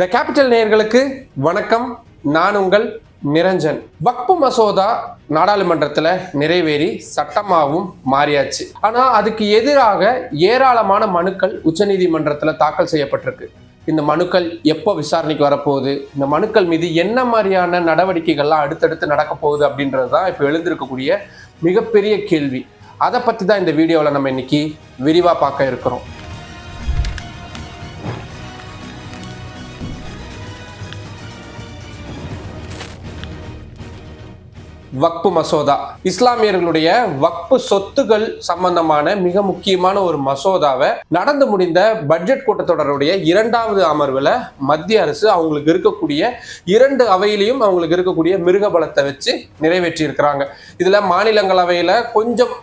The capital நேயர்களுக்கு வணக்கம். நான் உங்கள் நிரஞ்சன். வக்பு மசோதா நாடாளுமன்றத்தில் நிறைவேறி சட்டமாகவும் மாறியாச்சு. ஆனால் அதுக்கு எதிராக ஏராளமான மனுக்கள் உச்சநீதிமன்றத்தில் தாக்கல் செய்யப்பட்டிருக்கு. இந்த மனுக்கள் எப்போ விசாரணைக்கு வரப்போகுது, இந்த மனுக்கள் மீது என்ன மாதிரியான நடவடிக்கைகள்லாம் அடுத்தடுத்து நடக்க போகுது அப்படின்றது தான் இப்போ எழுந்திருக்கக்கூடிய மிகப்பெரிய கேள்வி. அதை பற்றி தான் இந்த வீடியோவில் நம்ம இன்னைக்கு விரிவாக பார்க்க இருக்கிறோம். வக்பு மசோதா இஸ்லாமியர்களுடைய வக்பு சொத்துகள் சம்பந்தமான மிக முக்கியமான ஒரு மசோதாவை நடந்து முடிந்த பட்ஜெட் கூட்டத்தொடருடைய 2வது அமர்வுல மத்திய அரசு அவங்களுக்கு இருக்கக்கூடிய 2 அவையிலையும் அவங்களுக்கு இருக்கக்கூடிய மிருக பலத்தை வச்சு நிறைவேற்றி இருக்கிறாங்க. இதுல மாநிலங்களவையில கொஞ்சம்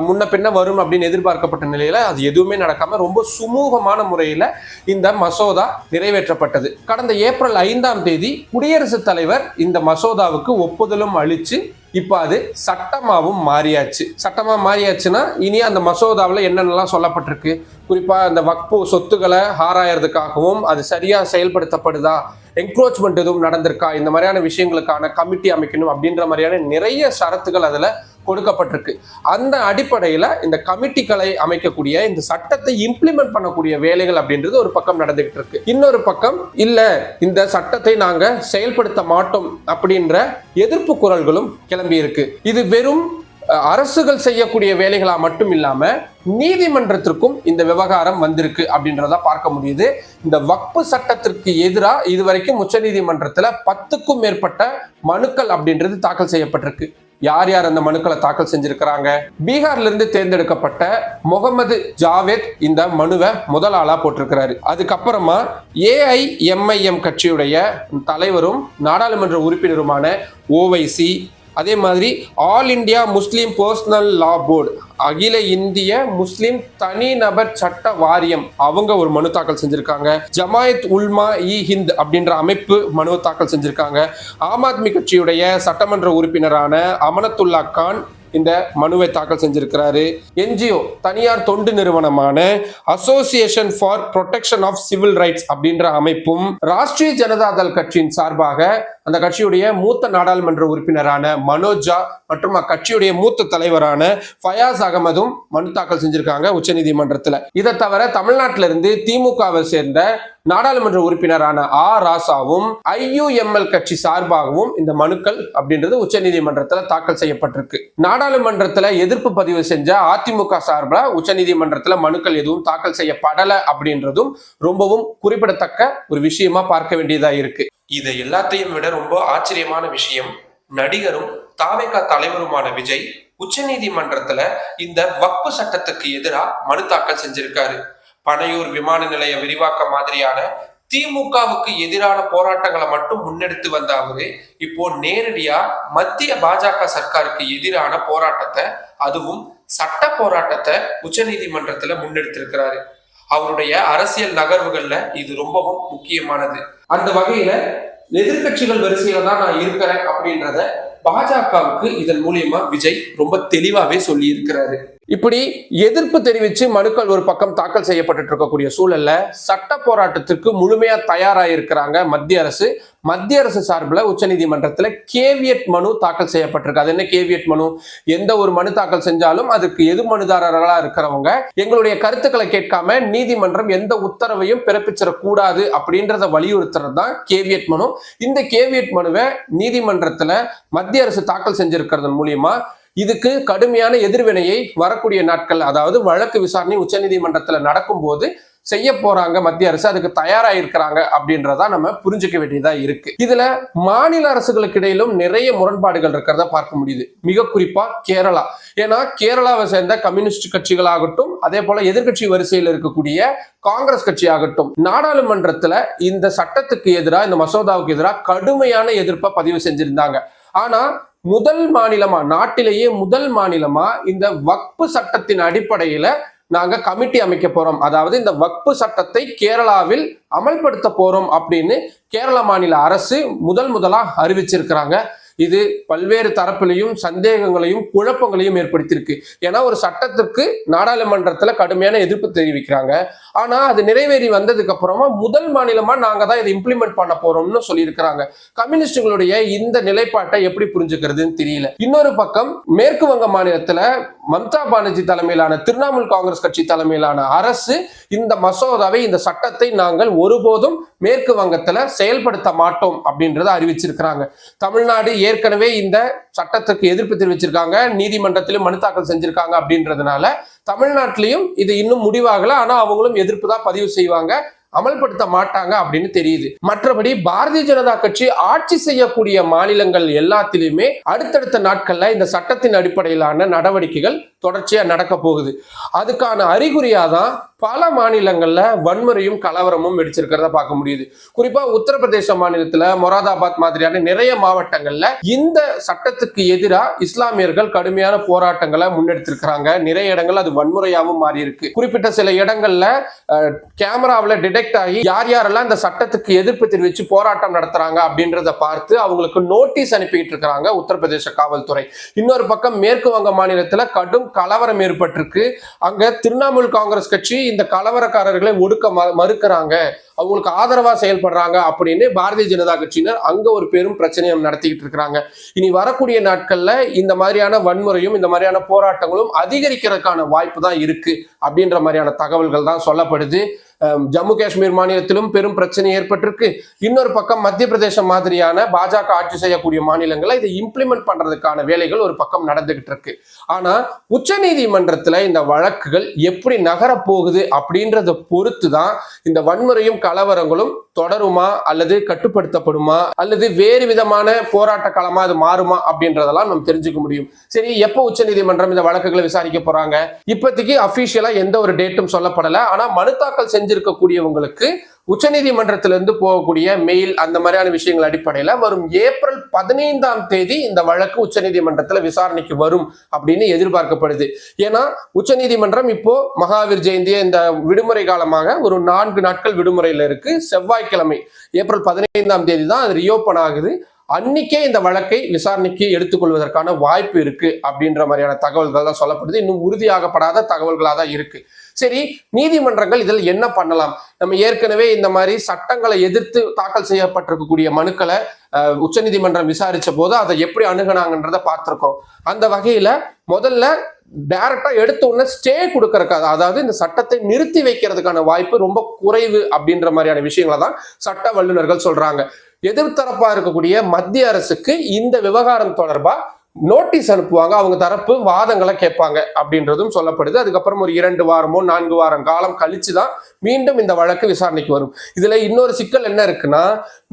முன்ன பின்ன வரும் அப்படின்னு எதிர்பார்க்கப்பட்ட நிலையில அது எதுவுமே நடக்காம ரொம்ப சுமூகமான முறையில இந்த மசோதா நிறைவேற்றப்பட்டது. கடந்த ஏப்ரல் 5ஆம் தேதி குடியரசுத் தலைவர் இந்த மசோதாவுக்கு ஒப்புதலும் அளிச்சு இப்ப அது சட்டமாவும் மாறியாச்சு. சட்டமா மாறியாச்சுன்னா இனி அந்த மசோதாவில் என்னென்னலாம் சொல்லப்பட்டிருக்கு, குறிப்பா அந்த வக்பு சொத்துக்களை ஆராயறதுக்காகவும் அது சரியா செயல்படுத்தப்படுதா, என்க்ரோச்மெண்ட் எதுவும் நடந்திருக்கா, இந்த மாதிரியான விஷயங்களுக்கான கமிட்டி அமைக்கணும் அப்படின்ற மாதிரியான நிறைய ஷரத்துகள் அதுல கொடுக்கப்பட்டிருக்கு. அந்த அடிப்படையில இந்த கமிட்டிகளை அமைக்கக்கூடிய இந்த சட்டத்தை இம்ப்ளிமெண்ட் பண்ணக்கூடிய வேலைகள் அப்படின்றது ஒரு பக்கம் நடந்துகிட்டு இருக்கு. இன்னொரு பக்கம் இல்ல இந்த சட்டத்தை நாங்க செயல்படுத்த மாட்டோம் அப்படின்ற எதிர்ப்பு குரல்களும் கிளம்பி இருக்கு. இது வெறும் அரசுகள் செய்யக்கூடிய வேலைகளா மட்டும் இல்லாம நீதிமன்றத்திற்கும் இந்த விவகாரம் வந்திருக்கு அப்படின்றத பார்க்க முடியுது. இந்த வக்பு சட்டத்திற்கு எதிராக இதுவரைக்கும் உச்சநீதிமன்றத்துல 10க்கும் மேற்பட்ட மனுக்கள் அப்படின்றது தாக்கல் செய்யப்பட்டிருக்கு. யார் யார் அந்த மனுக்களை தாக்கல் செஞ்சிருக்கிறாங்க? பீகார்ல இருந்து தேர்ந்தெடுக்கப்பட்ட முகமது ஜாவேத் இந்த மனுவை முதல் ஆளா போட்டிருக்கிறாரு. அதுக்கப்புறமா AIMIM கட்சியுடைய தலைவரும் நாடாளுமன்ற உறுப்பினருமான ஓவைசி, அதே மாதிரி ஆல் இந்தியா முஸ்லிம் பர்சனல் லா போர்டு, அகில இந்திய முஸ்லிம் தனிநபர் சட்ட வாரியம், அவங்க ஒரு மனு தாக்கல் செஞ்சிருக்காங்க. ஜமாயத் உல்மா இ ஹிந்த் அப்படின்ற அமைப்பு மனு தாக்கல் செஞ்சிருக்காங்க. ஆம் ஆத்மி கட்சியுடைய சட்டமன்ற உறுப்பினரான அமனத்துல்லா கான் இந்த மனுவை தாக்கல் செஞ்சிருக்கிறாரு. NGO தனியார் தொண்டு நிறுவனமான association for protection of civil rights அப்படின்ற அமைப்பும், ராஷ்டிரிய ஜனதா தள் கட்சியின் சார்பாக அந்த கட்சியுடைய மூத்த நாடாளுமன்ற உறுப்பினரான மனோஜா மற்றும் அக்கட்சியுடைய மூத்த தலைவரான ஃபயாஸ் அகமதும் மனு தாக்கல் செஞ்சிருக்காங்க உச்சநீதிமன்றத்தில். இதை தவிர தமிழ்நாட்டில இருந்து திமுகவை சேர்ந்த நாடாளுமன்ற உறுப்பினரான ராசாவும் IUML கட்சி சார்பாகவும் இந்த மனுக்கள் அப்படின்றது உச்சநீதிமன்றத்தில் தாக்கல் செய்யப்பட்டிருக்கு. நாடாளுமன்றத்தில் எதிர்ப்பு பதிவு செஞ்ச அதிமுக சார்பில் உச்சநீதிமன்றத்தில் மனுக்கள் எதுவும் தாக்கல் செய்யப்படலை அப்படின்றதும் ரொம்பவும் குறிப்பிடத்தக்க ஒரு விஷயமா பார்க்க வேண்டியதா இருக்கு. இதை எல்லாத்தையும் விட ரொம்ப ஆச்சரியமான விஷயம், நடிகரும் தாவேகா தலைவருமான விஜய் உச்சநீதிமன்றத்துல இந்த வக்பு சட்டத்துக்கு எதிராக மனு தாக்கல் செஞ்சிருக்காரு. பனையூர் விமான நிலைய விரிவாக்க மாதிரியான திமுகவுக்கு எதிரான போராட்டங்களை மட்டும் முன்னெடுத்து வந்த அவரு இப்போ நேரடியா மத்திய பாஜக சர்க்காருக்கு எதிரான போராட்டத்தை, அதுவும் சட்ட போராட்டத்தை உச்சநீதிமன்றத்துல முன்னெடுத்திருக்கிறாரு. அவருடைய அரசியல் நகர்வுகள்ல இது ரொம்பவும் முக்கியமானது. அந்த வகையில எதிர்கட்சிகள் வரிசையில தான் நான் இருக்கிறேன் அப்படின்றத பாஜகவுக்கு இதன் மூலியமா விஜய் ரொம்ப தெளிவாவே சொல்லி இருக்கிறாரு. இப்படி எதிர்ப்பு தெரிவித்து மனுக்கள் ஒரு பக்கம் தாக்கல் செய்யப்பட்டு இருக்கக்கூடிய சூழல்ல சட்ட போராட்டத்திற்கு முழுமையா தயாராயிருக்கிறாங்க மத்திய அரசு. மத்திய அரசு சார்பில் உச்சநீதிமன்றத்தில் கேவியட் மனு தாக்கல் செய்யப்பட்டிருக்கு. அது என்ன கேவியட் மனு? எந்த ஒரு மனு தாக்கல் செஞ்சாலும் அதுக்கு எது மனுதாரர்களா இருக்கிறவங்க எங்களுடைய கருத்துக்களை கேட்காம நீதிமன்றம் எந்த உத்தரவையும் பிறப்பிச்சிடக்கூடாது அப்படின்றத வலியுறுத்துறது தான் கேவியட் மனு. இந்த கேவியட் மனுவை நீதிமன்றத்துல மத்திய அரசு தாக்கல் செஞ்சிருக்கிறது மூலியமா இதுக்கு கடுமையான எதிர்வினையை வரக்கூடிய நாட்கள், அதாவது வழக்கு விசாரணை உச்சநீதிமன்றத்துல நடக்கும் போது செய்ய போறாங்க மத்திய அரசு, அதுக்கு தயாராயிருக்கிறாங்க அப்படின்றத நம்ம புரிஞ்சுக்க வேண்டியதா இருக்கு. இதுல மாநில அரசுகளுக்கு இடையிலும் நிறைய முரண்பாடுகள் இருக்கிறத பார்க்க முடியுது. மிக குறிப்பா கேரளா. ஏன்னா கேரளாவை சேர்ந்த கம்யூனிஸ்ட் கட்சிகளாகட்டும், அதே போல எதிர்கட்சி வரிசையில் இருக்கக்கூடிய காங்கிரஸ் கட்சி ஆகட்டும், நாடாளுமன்றத்துல இந்த சட்டத்துக்கு எதிராக, இந்த மசோதாவுக்கு எதிராக கடுமையான எதிர்ப்பை பதிவு செஞ்சிருந்தாங்க. ஆனா முதல் மாநிலமா, நாட்டிலேயே முதல் மாநிலமா இந்த வக்பு சட்டத்தின் அடிப்படையில நாங்க கமிட்டி அமைக்க போறோம், அதாவது இந்த வக்பு சட்டத்தை கேரளாவில் அமல்படுத்த போறோம் அப்படின்னு கேரள மாநில அரசு முதலா அறிவிச்சிருக்கிறாங்க. இது பல்வேறு தரப்பிலையும் சந்தேகங்களையும் குழப்பங்களையும் ஏற்படுத்தியிருக்கு. ஏன்னா ஒரு சட்டத்திற்கு நாடாளுமன்றத்துல கடுமையான எதிர்ப்பு தெரிவிக்கிறாங்க. ஆனா அது நிறைவேறி வந்ததுக்கு அப்புறமா முதல் மாநிலமா நாங்க தான் இதை இம்ப்ளிமெண்ட் பண்ண போறோம்னு சொல்லியிருக்கிறாங்க. கம்யூனிஸ்டுகளுடைய இந்த நிலைப்பாட்டை எப்படி புரிஞ்சுக்கிறதுன்னு தெரியல. இன்னொரு பக்கம் மேற்கு வங்க மாநிலத்துல மம்தா பானர்ஜி தலைமையிலான திரிணாமுல் காங்கிரஸ் கட்சி தலைமையிலான அரசு இந்த மசோதாவை, இந்த சட்டத்தை நாங்கள் ஒருபோதும் மேற்கு வங்கத்துல செயல்படுத்த மாட்டோம் அப்படின்றத அறிவிச்சிருக்கிறாங்க. தமிழ்நாடு ஏற்கனவே இந்த சட்டத்துக்கு எதிர்ப்பு தெரிவிச்சிருக்காங்க, நீதிமன்றத்திலும் மனு தாக்கல் செஞ்சிருக்காங்க. அப்படின்றதுனால தமிழ்நாட்டிலையும் இது இன்னும் முடிவாகல, ஆனா அவங்களும் எதிர்ப்பு தான் பதிவு செய்வாங்க, அமல்படுத்த மாட்டாங்க அப்படின்னு தெரியுது. மற்றபடி பாரதிய ஜனதா கட்சி ஆட்சி செய்யக்கூடிய மாநிலங்கள் எல்லாத்திலுமே அடுத்தடுத்த நாட்கள்ல இந்த சட்டத்தின் அடிப்படையிலான நடவடிக்கைகள் தொடர்ச்சியா நடக்க போகுது. அதுக்கான அறிகுறியாதான் பல மாநிலங்கள்ல வன்முறையும் கலவரமும் வெடிச்சிருக்கிறத பார்க்க முடியுது. குறிப்பா உத்தரப்பிரதேச மாநிலத்துல மொராதாபாத் மாதிரியான நிறைய மாவட்டங்கள்ல இந்த சட்டத்துக்கு எதிராக இஸ்லாமியர்கள் கடுமையான போராட்டங்களை முன்னெடுத்திருக்கிறாங்க. நிறைய இடங்கள் அது வன்முறையாகவும் மாறி இருக்கு. குறிப்பிட்ட சில இடங்கள்ல கேமராவில் டிடெக்ட் ஆகி யார் யாரெல்லாம் இந்த சட்டத்துக்கு எதிர்ப்பு தெரிவிச்சு போராட்டம் நடத்துறாங்க அப்படின்றத பார்த்து அவங்களுக்கு நோட்டீஸ் அனுப்பிட்டு இருக்கிறாங்க உத்தரப்பிரதேச காவல்துறை. இன்னொரு பக்கம் மேற்கு வங்க மாநிலத்துல கடும் கலவரம் ஏற்பட்டிருக்கு. அங்க திரிணாமுல் காங்கிரஸ் கட்சி இந்த கலவரக்காரர்களை ஒடுக்க மறுக்கிறாங்க, அவங்களுக்கு ஆதரவா செயல்படுறாங்க அப்படின்னு பாரதிய ஜனதா கட்சியினர் அங்க ஒரு பெரும் பிரச்சனையை நடத்திக்கிட்டு இருக்கிறாங்க. இனி வரக்கூடிய நாட்கள்ல இந்த மாதிரியான வன்முறையும் இந்த மாதிரியான போராட்டங்களும் அதிகரிக்கிறதுக்கான வாய்ப்பு தான் இருக்கு அப்படின்ற மாதிரியான தகவல்கள் தான் சொல்லப்படுது. ஜம்மு காஷ்மீர் மாநிலத்திலும் பெரும் பிரச்சனை ஏற்பட்டிருக்கு. இன்னொரு பக்கம் மத்திய பிரதேசம் மாதிரியான பாஜக ஆட்சி செய்யக்கூடிய மாநிலங்களை இதை இம்ப்ளிமெண்ட் பண்றதுக்கான வேலைகள் ஒரு பக்கம் நடந்துகிட்டு இருக்கு. ஆனா உச்ச நீதிமன்றத்துல இந்த வழக்குகள் எப்படி நகர போகுது அப்படின்றத பொறுத்து தான் இந்த வன்முறையும் கலவரங்களும் தொடருமா அல்லது கட்டுப்படுத்தப்படுமா அல்லது வேறு விதமான போராட்ட களமா அது மாறுமா அப்படின்றதெல்லாம் நம்ம தெரிஞ்சுக்க முடியும். சரி, எப்போ உச்ச நீதிமன்றம் இந்த வழக்குகளை விசாரிக்க போறாங்க? இப்போதைக்கு அபிஷியலா எந்த ஒரு டேட்டும் சொல்லப்படல. ஆனா மனு தாக்கல் செஞ்சிருக்கக்கூடியவங்களுக்கு உச்சநீதிமன்றத்திலிருந்து போகக்கூடிய மெயில் அந்த மாதிரியான விஷயங்கள் அடிப்படையில் வரும் ஏப்ரல் 15 இந்த வழக்கு உச்சநீதிமன்றத்தில் விசாரணைக்கு வரும் அப்படின்னு எதிர்பார்க்கப்படுது. ஏன்னா உச்சநீதிமன்றம் இப்போ மகாவீர் ஜெயந்தி இந்த விடுமுறை காலமாக ஒரு 4 நாட்கள் விடுமுறையில இருக்கு. செவ்வாய்க்கிழமை ஏப்ரல் 15 தான் அது ரியோப்பன் ஆகுது. அன்னைக்கே இந்த வழக்கை விசாரணைக்கு எடுத்துக்கொள்வதற்கான வாய்ப்பு இருக்கு அப்படின்ற மாதிரியான தகவல்கள் தான் சொல்லப்படுது. இன்னும் உறுதியாகப்படாத தகவல்களாக தான் இருக்கு. சரி, நீதிமன்றங்கள் இதில் என்ன பண்ணலாம்? நம்ம ஏற்கனவே இந்த மாதிரி சட்டங்களை எதிர்த்து தாக்கல் செய்யப்பட்டிருக்கக்கூடிய மனுக்களை உச்சநீதிமன்றம் விசாரிச்ச போது அதை எப்படி அணுகுனாங்கன்றத பார்த்திருக்கோம். அந்த வகையில முதல்ல டைரக்டா எடுத்த உடனே ஸ்டே கொடுக்கறதுக்கு, அதாவது இந்த சட்டத்தை நிறுத்தி வைக்கிறதுக்கான வாய்ப்பு ரொம்ப குறைவு அப்படின்ற மாதிரியான விஷயங்களை தான் சட்ட வல்லுநர்கள் சொல்றாங்க. எதிர்த்தரப்பா இருக்கக்கூடிய மத்திய அரசுக்கு இந்த விவகாரம் தொடர்பா நோட்டீஸ் அனுப்புவாங்க, அவங்க தரப்பு வாதங்களை கேட்பாங்க அப்படின்றதும் சொல்லப்படுது. அதுக்கப்புறம் ஒரு 2 வாரமோ 4 வாரம் காலம் கழிச்சுதான் மீண்டும் இந்த வழக்கு விசாரணைக்கு வரும். இதுல இன்னொரு சிக்கல் என்ன இருக்குன்னா,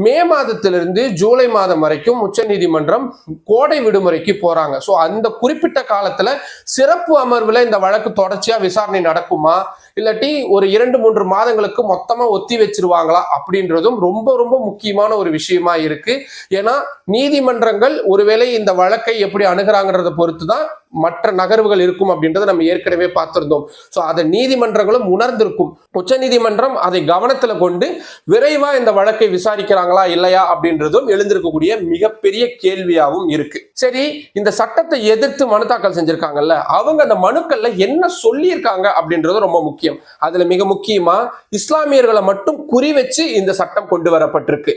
மே மாதத்திலிருந்து ஜூலை மாதம் வரைக்கும் உச்ச நீதிமன்றம் கோடை விடுமுறைக்கு போறாங்க. ஸோ அந்த குறிப்பிட்ட காலத்துல சிறப்பு அமர்வுல இந்த வழக்கு தொடர்ச்சியா விசாரணை நடக்குமா, இல்லாட்டி ஒரு 2-3 மாதங்களுக்கு மொத்தமா ஒத்தி வச்சிருவாங்களா அப்படின்றதும் ரொம்ப ரொம்ப முக்கியமான ஒரு விஷயமா இருக்கு. ஏன்னா நீதிமன்றங்கள் ஒருவேளை இந்த வழக்கை எப்படி அணுகிறாங்கன்றத பொறுத்து தான் மற்ற நகர்வுகள் இருக்கும் அப்படின்றத நம்ம ஏற்கனவே பார்த்திருந்தோம். ஸோ அதை நீதிமன்றங்களும் உணர்ந்திருக்கும். உச்ச நீதிமன்றம் அதை கவனத்துல கொண்டு விரைவா இந்த வழக்கை விசாரிக்கிறாங்களா இல்லையா அப்படின்றதும் எழுந்திருக்கக்கூடிய மிகப்பெரிய கேள்வியாகவும் இருக்கு. சரி, இந்த சட்டத்தை எதிர்த்து மனு தாக்கல் செஞ்சிருக்காங்கல்ல, அவங்க அந்த மனுக்கள்ல என்ன சொல்லியிருக்காங்க அப்படின்றது ரொம்ப முக்கியம். அதுல மிக முக்கியமா இஸ்லாமியர்களை மட்டும் குறி வச்சு இந்த சட்டம் கொண்டு வரப்பட்டிருக்கு.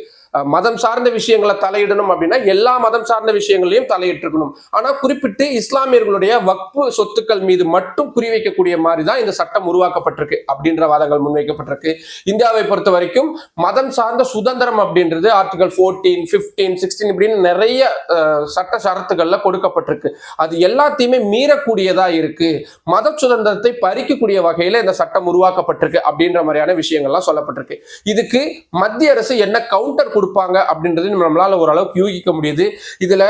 மதம் சார்ந்த விஷயங்களை தலையிடணும் அப்படின்னா எல்லா மதம் சார்ந்த விஷயங்களையும் தலையிட்டிருக்கணும். ஆனா குறிப்பிட்டு இஸ்லாமியர்களுடைய வக்ஃபு சொத்துக்கள் மீது மட்டும் குறிவைக்கக்கூடிய மாதிரி தான் இந்த சட்டம் உருவாக்கப்பட்டிருக்கு அப்படின்ற வாதங்கள் முன்வைக்கப்பட்டிருக்கு. இந்தியாவை பொறுத்த வரைக்கும் மதம் சார்ந்த சுதந்திரம் அப்படின்றது ஆர்டிகல் 14, 15, 16 இப்படின்னு நிறைய சட்ட ஷரத்துகள்ல கொடுக்கப்பட்டிருக்கு. அது எல்லாத்தையுமே மீறக்கூடியதா இருக்கு, மத சுதந்திரத்தை பறிக்கக்கூடிய வகையில இந்த சட்டம் உருவாக்கப்பட்டிருக்கு அப்படின்ற மாதிரியான விஷயங்கள்லாம் சொல்லப்பட்டிருக்கு. இதுக்கு மத்திய அரசு என்ன கவுண்டர் கொடுப்பாங்க அப்படின்றது நம்மளால ஓரளவுக்கு யூகிக்க முடியுது. இதுல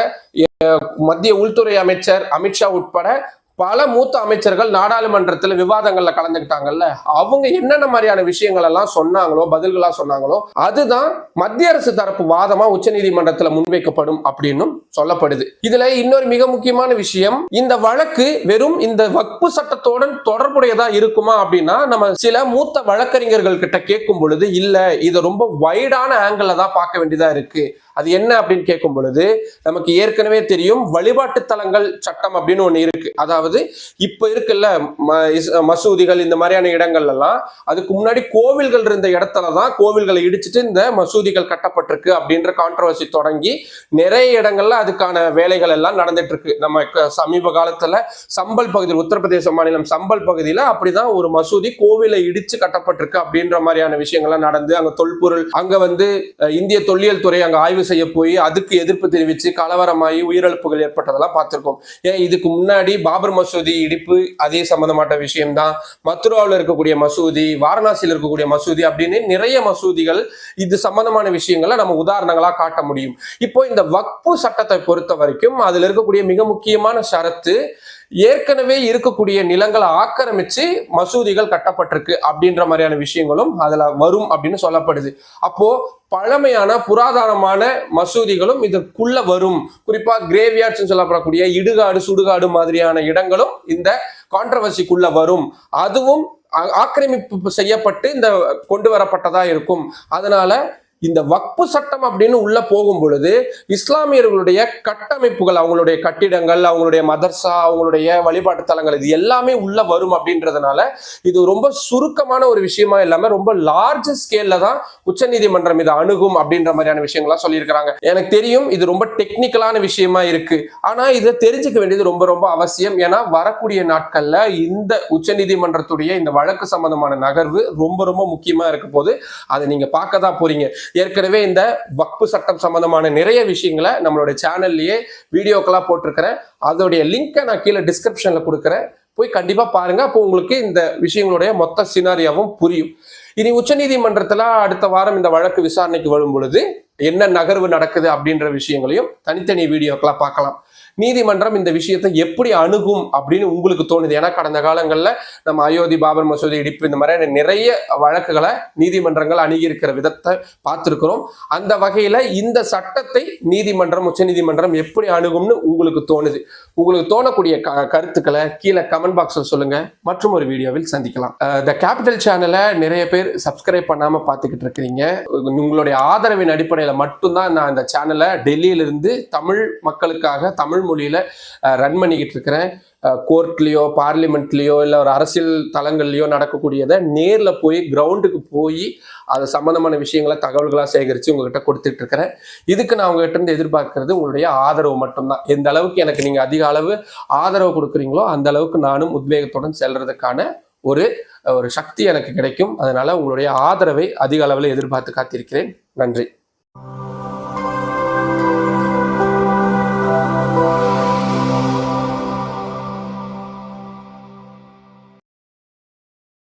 மத்திய உள்துறை அமைச்சர் அமித்ஷா உட்பட பல மூத்த அமைச்சர்கள் நாடாளுமன்றத்தில் விவாதங்கள்ல கலந்துக்கிட்டாங்கல்ல, அவங்க என்னென்ன மாதிரியான விஷயங்கள் எல்லாம் சொன்னாங்களோ, பதில்களா சொன்னாங்களோ, அதுதான் மத்திய அரசு தரப்பு வாதமா உச்ச நீதிமன்றத்தில் முன்வைக்கப்படும் அப்படின்னும் சொல்லப்படுது. இதுல இன்னொரு மிக முக்கியமான விஷயம், இந்த வழக்கு வெறும் இந்த வக்பு சட்டத்துடன் தொடர்புடையதா இருக்குமா அப்படின்னா, நம்ம சில மூத்த வழக்கறிஞர்கள் கிட்ட கேட்கும் பொழுது இல்ல, இதை ரொம்ப வைடான ஆங்கிள் தான் பார்க்க வேண்டியதா இருக்கு. அது என்ன அப்படின்னு கேட்கும் பொழுது நமக்கு ஏற்கனவே தெரியும், வழிபாட்டு தலங்கள் சட்டம் அப்படின்னு ஒண்ணு இருக்கு. அதாவது இப்ப இருக்குல்ல மசூதிகள் இந்த மாதிரியான இடங்கள் எல்லாம், அதுக்கு முன்னாடி கோவில்கள் இருந்த இடத்துலதான் கோவில்களை இடிச்சுட்டு இந்த மசூதிகள் கட்டப்பட்டிருக்கு அப்படின்ற கான்ட்ரவர்சி தொடங்கி நிறைய இடங்கள்ல அதுக்கான வேலைகள் எல்லாம் நடந்துட்டு இருக்கு. நம்ம சமீப காலத்துல சம்பல் பகுதியில், உத்தரப்பிரதேச மாநிலம் சம்பல் பகுதியில அப்படிதான் ஒரு மசூதி கோவிலை இடிச்சு கட்டப்பட்டிருக்கு அப்படின்ற மாதிரியான விஷயங்கள்லாம் நடந்து, அங்க தொல்பொருள், அங்க இந்திய தொல்லியல் துறை அங்க ஆய்வு செய்ய போய் அதுக்கு எதிர்ப்பு தெரிவித்து கலவரமாகி உயிரிழப்புகள் ஏற்பட்டதெல்லாம் பார்த்திருக்கோம். ஏன் இதுக்கு முன்னாடி பாபர் மசூதி இடிப்பு அதே சம்பந்தமான விஷயம்தான், மதுராவில் இருக்கக்கூடிய மசூதி, வாரணாசியில் இருக்கக்கூடிய மசூதி அப்படின்னு நிறைய மசூதிகள் இது சம்பந்தமான விஷயங்களை நம்ம உதாரணங்களா காட்ட முடியும். இப்போ இந்த வக்பு சட்டத்தை பொறுத்த வரைக்கும் அதுல இருக்கக்கூடிய மிக முக்கியமான ஷரத்து, ஏற்கனவே இருக்கக்கூடிய நிலங்களை ஆக்கிரமிச்சு மசூதிகள் கட்டப்பட்டிருக்கு அப்படின்ற மாதிரியான விஷயங்களும் அதுல வரும் அப்படின்னு சொல்லப்படுது. அப்போ பழமையான புராதனமான மசூதிகளும் இதற்குள்ள வரும். குறிப்பா கிரேவ்யார்ட்ஸ் சொல்லப்படக்கூடிய இடுகாடு சுடுகாடு மாதிரியான இடங்களும் இந்த கான்ட்ரவர்சிக்குள்ள வரும். அதுவும் ஆக்கிரமிப்பு செய்யப்பட்டு இந்த கொண்டு வரப்பட்டதா இருக்கும். அதனால இந்த வக்பு சட்டம் அப்படின்னு உள்ள போகும் பொழுது இஸ்லாமியர்களுடைய கட்டமைப்புகள், அவங்களுடைய கட்டிடங்கள், அவங்களுடைய மதர்சா, அவங்களுடைய வழிபாட்டு தலங்கள், இது எல்லாமே உள்ள வரும். அப்படின்றதுனால இது ரொம்ப சுருக்கமான ஒரு விஷயமா இல்லாம ரொம்ப லார்ஜ் ஸ்கேல்ல தான் உச்சநீதிமன்றம் இதை அணுகும் அப்படின்ற மாதிரியான விஷயங்கள்லாம் சொல்லியிருக்கிறாங்க. எனக்கு தெரியும் இது ரொம்ப டெக்னிக்கலான விஷயமா இருக்கு, ஆனா இதை தெரிஞ்சுக்க வேண்டியது ரொம்ப ரொம்ப அவசியம். ஏன்னா வரக்கூடிய நாட்கள்ல இந்த உச்சநீதிமன்றத்துடைய இந்த வழக்கு சம்பந்தமான நகர்வு ரொம்ப ரொம்ப முக்கியமா இருக்க போது அதை நீங்க பார்க்க தான் போறீங்க. ஏற்கனவே இந்த வக்பு சட்டம் சம்பந்தமான நிறைய விஷயங்களை நம்மளுடைய சேனல்லையே வீடியோக்களா போட்டிருக்கிறேன். அதோடைய லிங்கை நான் கீழே டிஸ்கிரிப்ஷன்ல கொடுக்குறேன், போய் கண்டிப்பா பாருங்க. அப்போ உங்களுக்கு இந்த விஷயங்களுடைய மொத்த சினாரியாவும் புரியும். இனி உச்சநீதிமன்றத்துல அடுத்த வாரம் இந்த வழக்கு விசாரணைக்கு வரும் பொழுது என்ன நகர்வு நடக்குது அப்படின்ற விஷயங்களையும் தனித்தனி வீடியோக்களா பார்க்கலாம். நீதிமன்றம் இந்த விஷயத்தை எப்படி அணுகும் அப்படின்னு உங்களுக்கு தோணுது? ஏன்னா கடந்த காலங்களில் நம்ம அயோத்தி, பாபர் மசூதி இடிப்பு, இந்த மாதிரி நிறைய வழக்குகளை நீதிமன்றங்கள் அணுகி இருக்கிற விதத்தை பார்த்திருக்கிறோம். அந்த வகையில இந்த சட்டத்தை நீதிமன்றம், உச்ச நீதிமன்றம் எப்படி அணுகும்னு உங்களுக்கு தோணுது? உங்களுக்கு தோணக்கூடிய கருத்துக்களை கீழே கமெண்ட் பாக்ஸ்ல சொல்லுங்க. மற்றும் ஒரு வீடியோவில் சந்திக்கலாம். த கேபிட்டல் சேனலை நிறைய பேர் சப்ஸ்கிரைப் பண்ணாம பார்த்துக்கிட்டு இருக்கிறீங்க. உங்களுடைய ஆதரவின் அடிப்படையில் மட்டும்தான் நான் இந்த சேனலை டெல்லியிலிருந்து தமிழ் மக்களுக்காக தமிழ் மொழியில ரன் பண்ணிக்கிட்டு இருக்கிறேன். கோர்ட்லயோ பார்லிமெண்ட்லயோ இல்லை ஒரு அரசியல் தளங்கள்லயோ நடக்கக்கூடியதை நேர்ல போய் கிரவுண்டுக்கு போய் அது சம்பந்தமான விஷயங்களை தகவல்களாக சேகரித்து உங்ககிட்ட கொடுத்துட்டு இருக்கிறேன். இதுக்கு நான் உங்ககிட்ட இருந்து எதிர்பார்க்கறது உங்களுடைய ஆதரவு மட்டும்தான். எந்த அளவுக்கு எனக்கு நீங்க அதிக அளவு ஆதரவு கொடுக்குறீங்களோ அந்த அளவுக்கு நானும் உத்வேகத்துடன் செல்றதுக்கான ஒரு சக்தி எனக்கு கிடைக்கும். அதனால உங்களுடைய ஆதரவை அதிக அளவில் எதிர்பார்த்து காத்திருக்கிறேன். நன்றி.